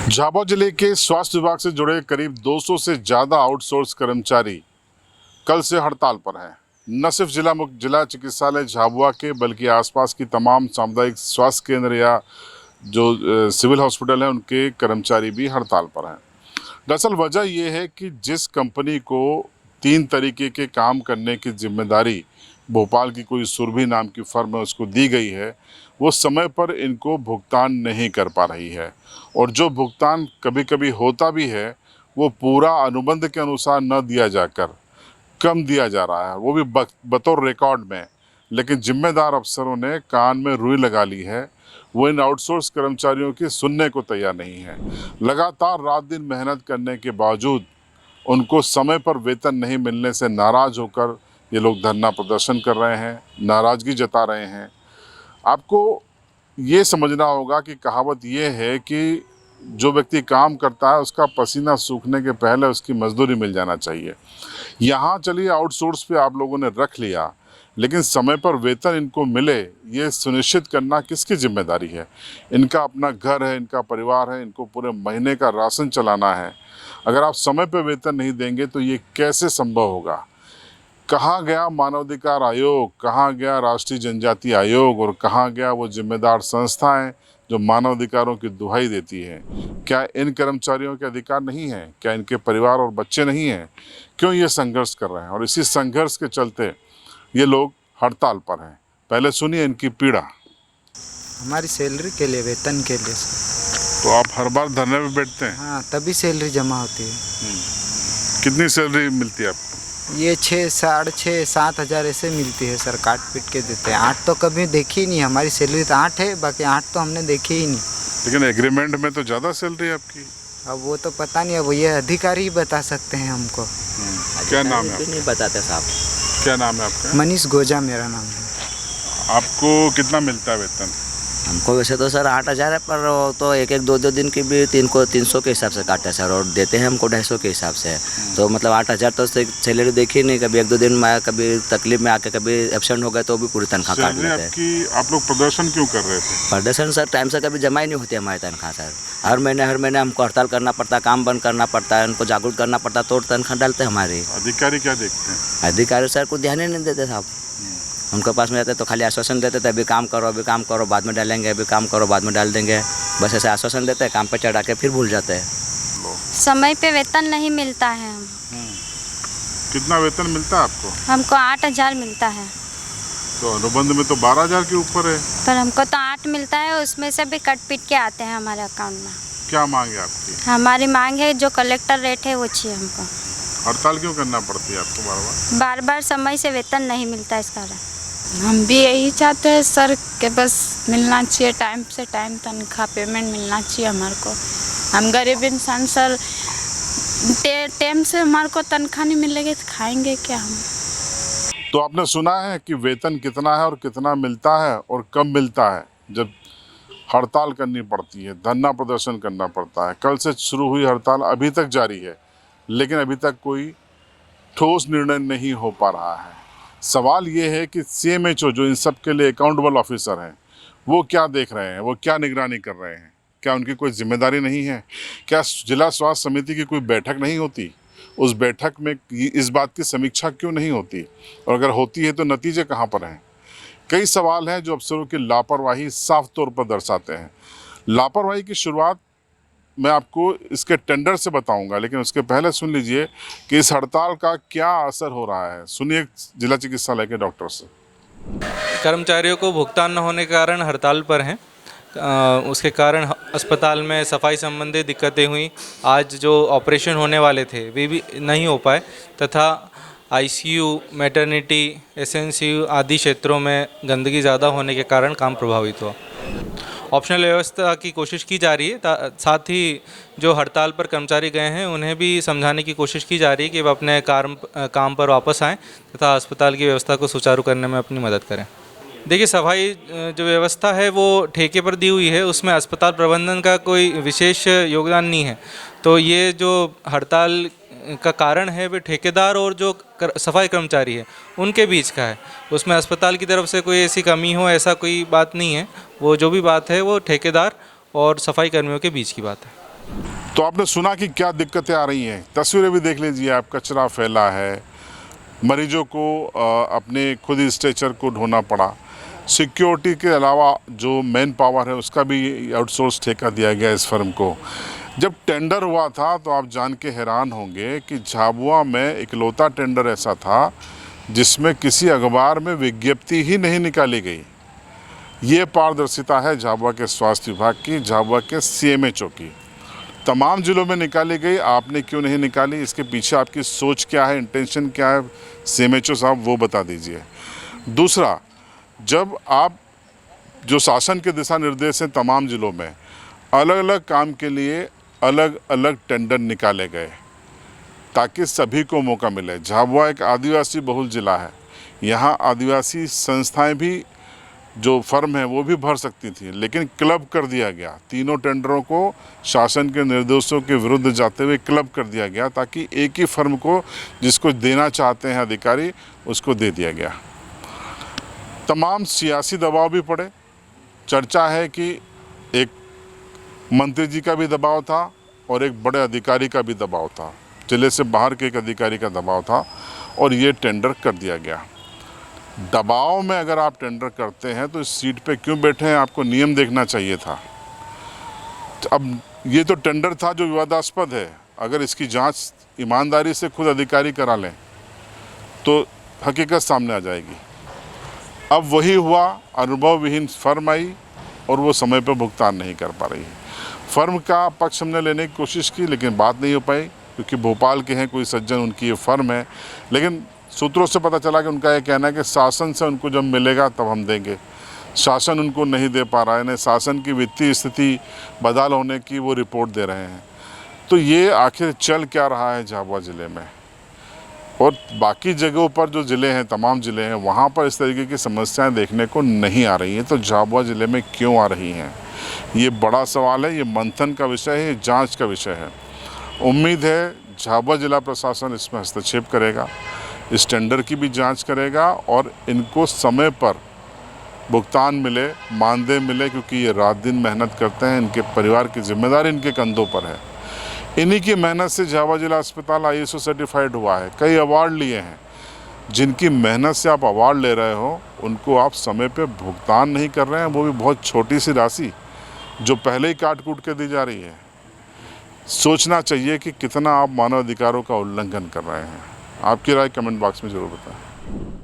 झाबुआ जिले के स्वास्थ्य विभाग से जुड़े करीब 200 से ज़्यादा आउटसोर्स कर्मचारी कल से हड़ताल पर हैं। न सिर्फ जिला चिकित्सालय झाबुआ के बल्कि आसपास की तमाम सामुदायिक स्वास्थ्य केंद्र या जो सिविल हॉस्पिटल हैं उनके कर्मचारी भी हड़ताल पर हैं। दरअसल वजह यह है कि जिस कंपनी को 3 तरीके के काम करने की जिम्मेदारी भोपाल की कोई सुरभि नाम की फर्म है उसको दी गई है, वो समय पर इनको भुगतान नहीं कर पा रही है और जो भुगतान कभी कभी होता भी है वो पूरा अनुबंध के अनुसार न दिया जाकर कम दिया जा रहा है, वो भी बतौर रिकॉर्ड में। लेकिन जिम्मेदार अफसरों ने कान में रुई लगा ली है, वो इन आउटसोर्स कर्मचारियों की सुनने को तैयार नहीं है। लगातार रात दिन मेहनत करने के बावजूद उनको समय पर वेतन नहीं मिलने से नाराज़ होकर ये लोग धरना प्रदर्शन कर रहे हैं, नाराज़गी जता रहे हैं। आपको ये समझना होगा कि कहावत ये है कि जो व्यक्ति काम करता है उसका पसीना सूखने के पहले उसकी मजदूरी मिल जाना चाहिए। यहाँ चलिए आउटसोर्स पे आप लोगों ने रख लिया, लेकिन समय पर वेतन इनको मिले ये सुनिश्चित करना किसकी जिम्मेदारी है? इनका अपना घर है, इनका परिवार है, इनको पूरे महीने का राशन चलाना है। अगर आप समय पर वेतन नहीं देंगे तो ये कैसे संभव होगा? कहाँ गया मानवाधिकार आयोग, कहाँ गया राष्ट्रीय जनजाति आयोग और कहाँ गया वो जिम्मेदार संस्थाएं जो मानवाधिकारों की दुहाई देती है? क्या इन कर्मचारियों के अधिकार नहीं हैं? क्या इनके परिवार और बच्चे नहीं हैं? क्यों ये संघर्ष कर रहे हैं? और इसी संघर्ष के चलते ये लोग हड़ताल पर हैं। पहले सुनिए इनकी पीड़ा। हमारी सैलरी के लिए, वेतन के लिए सर। तो आप हर बार धरने में बैठते हैं? हाँ, तभी सैलरी जमा होती है। कितनी सैलरी मिलती है आपको? ये 6, 6.5, 7 हज़ार ऐसे मिलती है सर, काट पीट के देते हैं। 8 तो कभी देखी ही नहीं, हमारी सैलरी तो 8 है, बाकी 8 तो हमने देखी ही नहीं। लेकिन एग्रीमेंट में तो ज़्यादा सैलरी है आपकी। अब वो तो पता नहीं, अब ये अधिकारी ही बता सकते हैं हमको। क्या नाम है? नहीं बताते साहब। क्या नाम है आपका? मनीष गोजा मेरा नाम है। आपको कितना मिलता है वेतन? हमको वैसे तो सर 8,000 है, पर वो तो एक 2 दिन की भी 300 के हिसाब से काटते हैं सर, और देते हैं हमको 250 के हिसाब से। तो मतलब 8,000 तो सैलरी देखी नहीं, कभी 1-2 दिन में कभी तकलीफ में आके कभी एब्सेंट हो गए तो भी पूरी तनख्वाह काट लेते हैं। आप लोग प्रदर्शन क्यों कर रहे थे? प्रदर्शन सर टाइम से कभी जमा ही नहीं होती हमारी तनख्वाह सर। हर महीने हमको हड़ताल करना पड़ता है, काम बंद करना पड़ता है, उनको जागरूक करना पड़ता है, तो तनख्वाह डालते हैं हमारी। अधिकारी क्या देखते हैं? अधिकारी सर को ध्यान ही नहीं देते साहब। उनके पास में जाते तो खाली आश्वासन देते थे, अभी काम करो, बाद में डालेंगे, अभी काम करो, बाद में डाल देंगे। बस ऐसे आश्वासन देते हैं, काम पे चढ़ा के फिर भूल जाते हैं। समय पे वेतन नहीं मिलता है। हम कितना वेतन मिलता है आपको? हमको 8,000 मिलता है। तो अनुबंध में तो 12,000 के ऊपर है। पर हमको तो 8 मिलता है, उसमें से भी कट पीट के आते हैं हमारे अकाउंट में। क्या मांग है आपकी? हमारी मांग है जो कलेक्टर रेट है वो चाहिए हमको। हड़ताल क्यों करना पड़ती है आपको बार बार समय से वेतन नहीं मिलता, इस कारण हम भी यही चाहते हैं सर कि बस मिलना चाहिए टाइम से टाइम तनख्वाह, पेमेंट मिलना चाहिए हमारे को। हम गरीब इंसान सर, टाइम से हमारे को तनख्वाह नहीं मिलेगी तो खाएंगे क्या हम? तो आपने सुना है कि वेतन कितना है और कितना मिलता है और कब मिलता है। जब हड़ताल करनी पड़ती है, धरना प्रदर्शन करना पड़ता है। कल से शुरू हुई हड़ताल अभी तक जारी है, लेकिन अभी तक कोई ठोस निर्णय नहीं हो पा रहा है। सवाल ये है कि CMHO जो इन सब के लिए अकाउंटेबल ऑफिसर हैं, वो क्या देख रहे हैं, वो क्या निगरानी कर रहे हैं? क्या उनकी कोई जिम्मेदारी नहीं है? क्या जिला स्वास्थ्य समिति की कोई बैठक नहीं होती? उस बैठक में इस बात की समीक्षा क्यों नहीं होती? और अगर होती है तो नतीजे कहाँ पर हैं? कई सवाल हैं जो अफसरों की लापरवाही साफ तौर पर दर्शाते हैं। लापरवाही की शुरुआत मैं आपको इसके टेंडर से बताऊंगा, लेकिन उसके पहले सुन लीजिए कि इस हड़ताल का क्या असर हो रहा है। सुनिए जिला चिकित्सालय के डॉक्टर से। कर्मचारियों को भुगतान न होने के कारण हड़ताल पर हैं। उसके कारण अस्पताल में सफाई संबंधी दिक्कतें हुई। आज जो ऑपरेशन होने वाले थे वे भी नहीं हो पाए, तथा ICU, मैटरनिटी, SNCU आदि क्षेत्रों में गंदगी ज़्यादा होने के कारण काम प्रभावित हुआ। ऑप्शनल व्यवस्था की कोशिश की जा रही है, साथ ही जो हड़ताल पर कर्मचारी गए हैं उन्हें भी समझाने की कोशिश की जा रही है कि वे अपने काम पर वापस आएं तथा अस्पताल की व्यवस्था को सुचारू करने में अपनी मदद करें। देखिए, सफाई जो व्यवस्था है वो ठेके पर दी हुई है, उसमें अस्पताल प्रबंधन का कोई विशेष योगदान नहीं है। तो ये जो हड़ताल का कारण है वे ठेकेदार और जो सफाई कर्मचारी है उनके बीच का है। उसमें अस्पताल की तरफ से कोई ऐसी कमी हो ऐसा कोई बात नहीं है। वो जो भी बात है वो ठेकेदार और सफाई कर्मियों के बीच की बात है। तो आपने सुना कि क्या दिक्कतें आ रही हैं, तस्वीरें भी देख लीजिए आप, कचरा फैला है, मरीजों को अपने खुद ही स्ट्रेचर को ढोना पड़ा, सिक्योरिटी के अलावा जो मैन पावर है उसका भी आउटसोर्स ठेका दिया गया इस फर्म को। जब टेंडर हुआ था तो आप जान के हैरान होंगे कि झाबुआ में इकलौता टेंडर ऐसा था जिसमें किसी अखबार में विज्ञप्ति ही नहीं निकाली गई। ये पारदर्शिता है झाबुआ के स्वास्थ्य विभाग की, झाबुआ के CMHO की। तमाम जिलों में निकाली गई, आपने क्यों नहीं निकाली? इसके पीछे आपकी सोच क्या है, इंटेंशन क्या है, CMHO साहब वो बता दीजिए। दूसरा, जब आप जो शासन के दिशा निर्देश हैं तमाम जिलों में, अलग अलग काम के लिए अलग अलग टेंडर निकाले गए ताकि सभी को मौका मिले। झाबुआ एक आदिवासी बहुल ज़िला है, यहाँ आदिवासी संस्थाएं भी जो फर्म है वो भी भर सकती थी, लेकिन क्लब कर दिया गया। तीनों टेंडरों को शासन के निर्देशों के विरुद्ध जाते हुए क्लब कर दिया गया ताकि एक ही फर्म को जिसको देना चाहते हैं अधिकारी उसको दे दिया गया। तमाम सियासी दबाव भी पड़े। चर्चा है कि एक मंत्री जी का भी दबाव था और एक बड़े अधिकारी का भी दबाव था, जिले से बाहर के एक अधिकारी का दबाव था और ये टेंडर कर दिया गया। दबाव में अगर आप टेंडर करते हैं तो इस सीट पे क्यों बैठे हैं, आपको नियम देखना चाहिए था। अब ये तो टेंडर था जो विवादास्पद है, अगर इसकी जांच ईमानदारी से खुद अधिकारी करा लें तो हकीकत सामने आ जाएगी। अब वही हुआ, अनुभव विहीन फर्म आई और वो समय पर भुगतान नहीं कर पा रही है। फर्म का पक्ष हमने लेने की कोशिश की लेकिन बात नहीं हो पाई, क्योंकि भोपाल के हैं कोई सज्जन, उनकी ये फर्म है। लेकिन सूत्रों से पता चला कि उनका ये कहना है कि शासन से उनको जब मिलेगा तब हम देंगे। शासन उनको नहीं दे पा रहा है, यानी शासन की वित्तीय स्थिति बदहाल होने की वो रिपोर्ट दे रहे हैं। तो ये आखिर चल क्या रहा है झाबुआ ज़िले में, और बाकी जगहों पर जो ज़िले हैं, तमाम ज़िले हैं, वहाँ पर इस तरीके की समस्याएं देखने को नहीं आ रही हैं। तो झाबुआ ज़िले में क्यों आ रही हैं, ये बड़ा सवाल है, ये मंथन का विषय है, ये जांच का विषय है। उम्मीद है झाबुआ जिला प्रशासन इसमें हस्तक्षेप करेगा, इस टेंडर की भी जांच करेगा और इनको समय पर भुगतान मिले, मानदेय मिले, क्योंकि ये रात दिन मेहनत करते हैं, इनके परिवार की जिम्मेदारी इनके कंधों पर है। इन्हीं की मेहनत से झाबुआ जिला अस्पताल ISO सर्टिफाइड हुआ है, कई अवार्ड लिए हैं। जिनकी मेहनत से आप अवार्ड ले रहे हो उनको आप समय पे भुगतान नहीं कर रहे हैं, वो भी बहुत छोटी सी राशि जो पहले ही काट कूट के दी जा रही है। सोचना चाहिए कि कितना आप मानव अधिकारों का उल्लंघन कर रहे हैं। आपकी राय कमेंट बॉक्स में ज़रूर बताएं।